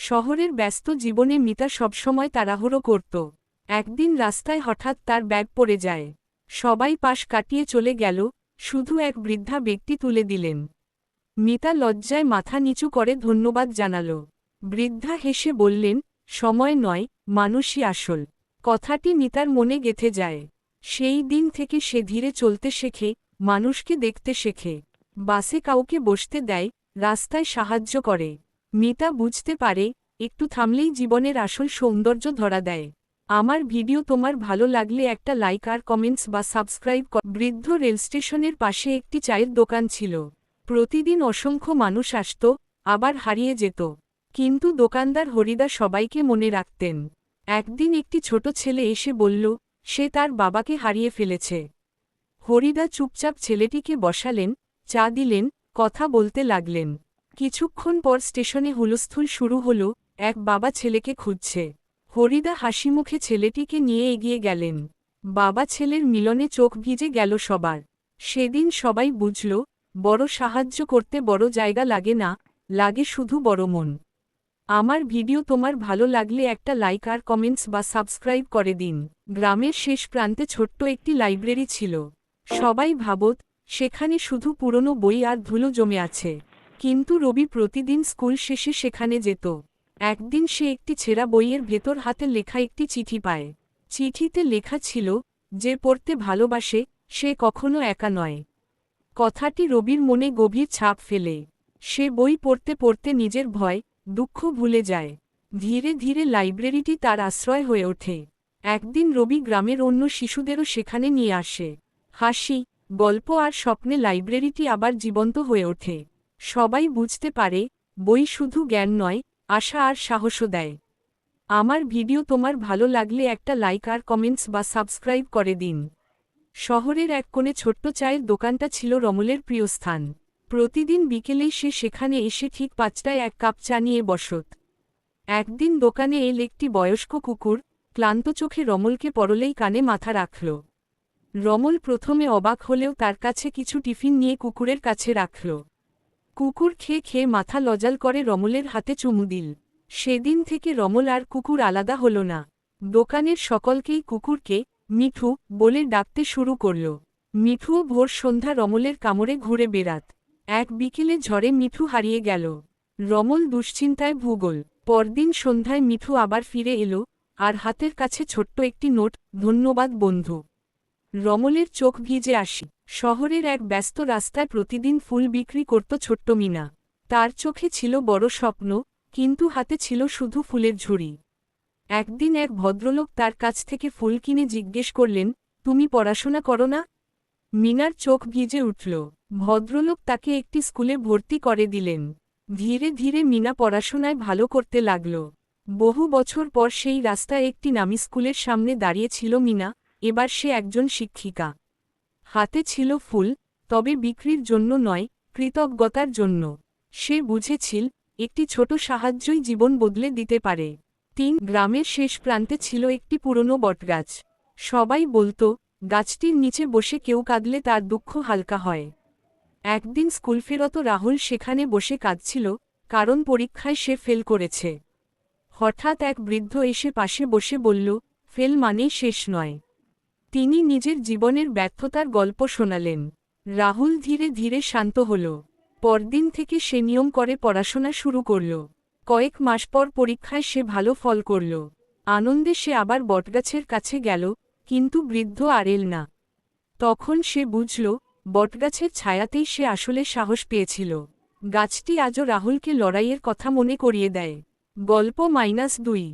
শহরের ব্যস্ত জীবনে মিতা সবসময় তাড়াহুড়ো করত। একদিন রাস্তায় হঠাৎ তার ব্যাগ পড়ে যায়। সবাই পাশ কাটিয়ে চলে গেল, শুধু এক বৃদ্ধা ব্যক্তি তুলে দিলেন। মিতা লজ্জায় মাথা নিচু করে ধন্যবাদ জানাল। বৃদ্ধা হেসে বললেন, সময় নয়, মানুষই আসল। কথাটি মিতার মনে গেঁথে যায়। সেই দিন থেকে সে ধীরে চলতে শেখে, মানুষকে দেখতে শেখে, বাসে কাউকে বসতে দেয়, রাস্তায় সাহায্য করে। মিতা বুঝতে পারে, একটু থামলেই জীবনের আসল সৌন্দর্য ধরা দেয়। আমার ভিডিও তোমার ভালো লাগলে একটা লাইক আর কমেন্টস বা সাবস্ক্রাইব কর। বৃদ্ধ রেল স্টেশনের পাশে একটি চায়ের দোকান ছিল। প্রতিদিন অসংখ্য মানুষ আসত, আবার হারিয়ে যেত। কিন্তু দোকানদার হরিদা সবাইকে মনে রাখতেন। একদিন একটি ছোট ছেলে এসে বলল, সে তার বাবাকে হারিয়ে ফেলেছে। হরিদা চুপচাপ ছেলেটিকে বসালেন, চা দিলেন, কথা বলতে লাগলেন। কিছুক্ষণ পর স্টেশনে হুলস্থুল শুরু হলো, এক বাবা ছেলেকে খুঁজছে। হরিদা হাসিমুখে ছেলেটিকে নিয়ে এগিয়ে গেলেন। বাবা ছেলের মিলনে চোখ ভিজে গেল সবার। সেদিন সবাই বুঝল, বড় সাহায্য করতে বড় জায়গা লাগে না, লাগে শুধু বড় মন। আমার ভিডিও তোমার ভালো লাগলে একটা লাইক আর কমেন্টস বা সাবস্ক্রাইব করে দিন। গ্রামের শেষ প্রান্তে ছোট্ট একটি লাইব্রেরি ছিল। সবাই ভাবত, সেখানে শুধু পুরনো বই আর ধুলো জমে আছে। কিন্তু রবি প্রতিদিন স্কুল শেষে সেখানে যেত। একদিন সে একটি ছেঁড়া বইয়ের ভেতর হাতে লেখা একটি চিঠি পায়। চিঠিতে লেখা ছিল, যে পড়তে ভালোবাসে, সে কখনো একা নয়। কথাটি রবির মনে গভীর ছাপ ফেলে। সে বই পড়তে পড়তে নিজের ভয়, দুঃখ ভুলে যায়। ধীরে ধীরে লাইব্রেরিটি তার আশ্রয় হয়ে ওঠে। একদিন রবি গ্রামের অন্য শিশুদেরও সেখানে নিয়ে আসে। হাসি, গল্প আর স্বপ্নে লাইব্রেরিটি আবার জীবন্ত হয়ে ওঠে। সবাই বুঝতে পারে, বই শুধু জ্ঞান নয়, আশা আর সাহসও দেয়। আমার ভিডিও তোমার ভালো লাগলে একটা লাইক আর কমেন্টস বা সাবস্ক্রাইব করে দিন। শহরের এক কোণে ছোট্ট চায়ের দোকানটা ছিল রমলের প্রিয় স্থান। প্রতিদিন বিকেলেই সে সেখানে এসে ঠিক 5টায় এক কাপ চা নিয়ে বসত। একদিন দোকানে এল একটি বয়স্ক কুকুর, ক্লান্ত চোখে রমলকে পরলেই কানে মাথা রাখল। রমল প্রথমে অবাক হলেও তার কাছে কিছু টিফিন নিয়ে কুকুরের কাছে রাখল। কুকুর খেয়ে খেয়ে মাথা লজাল করে রমলের হাতে চুমু দিল। সেদিন থেকে রমল আর কুকুর আলাদা হল না। দোকানের সকলকেই কুকুরকে মিঠু বলে ডাকতে শুরু করল। মিঠুও ভোর সন্ধ্যা রমলের কামড়ে ঘুরে বেড়াত। এক বিকেলে ঝড়ে মিঠু হারিয়ে গেল। রমল দুশ্চিন্তায় ভূগোল। পরদিন সন্ধ্যায় মিঠু আবার ফিরে এলো, আর হাতের কাছে ছোট্ট একটি নোট, ধন্যবাদ বন্ধু। রমলের চোখ ভিজে আসি। শহরের এক ব্যস্ত রাস্তায় প্রতিদিন ফুল বিক্রি করত ছোট্ট মিনা। তার চোখে ছিল বড় স্বপ্ন, কিন্তু হাতে ছিল শুধু ফুলের ঝুড়ি। একদিন এক ভদ্রলোক তার কাছ থেকে ফুল কিনে জিজ্ঞেস করলেন, তুমি পড়াশোনা করো না? মিনার চোখ ভিজে উঠল। ভদ্রলোক তাকে একটি স্কুলে ভর্তি করে দিলেন। ধীরে ধীরে মিনা পড়াশোনায় ভালো করতে লাগল। বহু বছর পর সেই রাস্তায় একটি নামী স্কুলের সামনে দাঁড়িয়েছিল মিনা। এবার সে একজন শিক্ষিকা। হাতে ছিল ফুল, তবে বিক্রির জন্য নয়, কৃতজ্ঞতার জন্য। সে বুঝেছিল, একটি ছোট সাহায্যই জীবন বদলে দিতে পারে। গ্রামের শেষ প্রান্তে ছিল একটি পুরনো বটগাছ। সবাই বলতো, গাছটির নিচে বসে কেউ কাঁদলে তার দুঃখ হালকা হয়। একদিন স্কুলফেরত রাহুল সেখানে বসে কাঁদছিল, কারণ পরীক্ষায় সে ফেল করেছে। হঠাৎ এক বৃদ্ধ এসে পাশে বসে বলল, ফেল মানেই শেষ নয়। তিনি নিজের জীবনের ব্যর্থতার গল্প শোনালেন। রাহুল ধীরে ধীরে শান্ত হল। পরদিন থেকে সে নিয়ম করে পড়াশোনা শুরু করল। কয়েক মাস পর পরীক্ষায় সে ভালো ফল করল। আনন্দে সে আবার বটগাছের কাছে গেল, কিন্তু বৃদ্ধ আর এল না। তখন সে বুঝল, বটগাছের ছায়াতেই সে আসলে সাহস পেয়েছিল। গাছটি আজও রাহুলকে লড়াইয়ের কথা মনে করিয়ে দেয়। গল্প -2।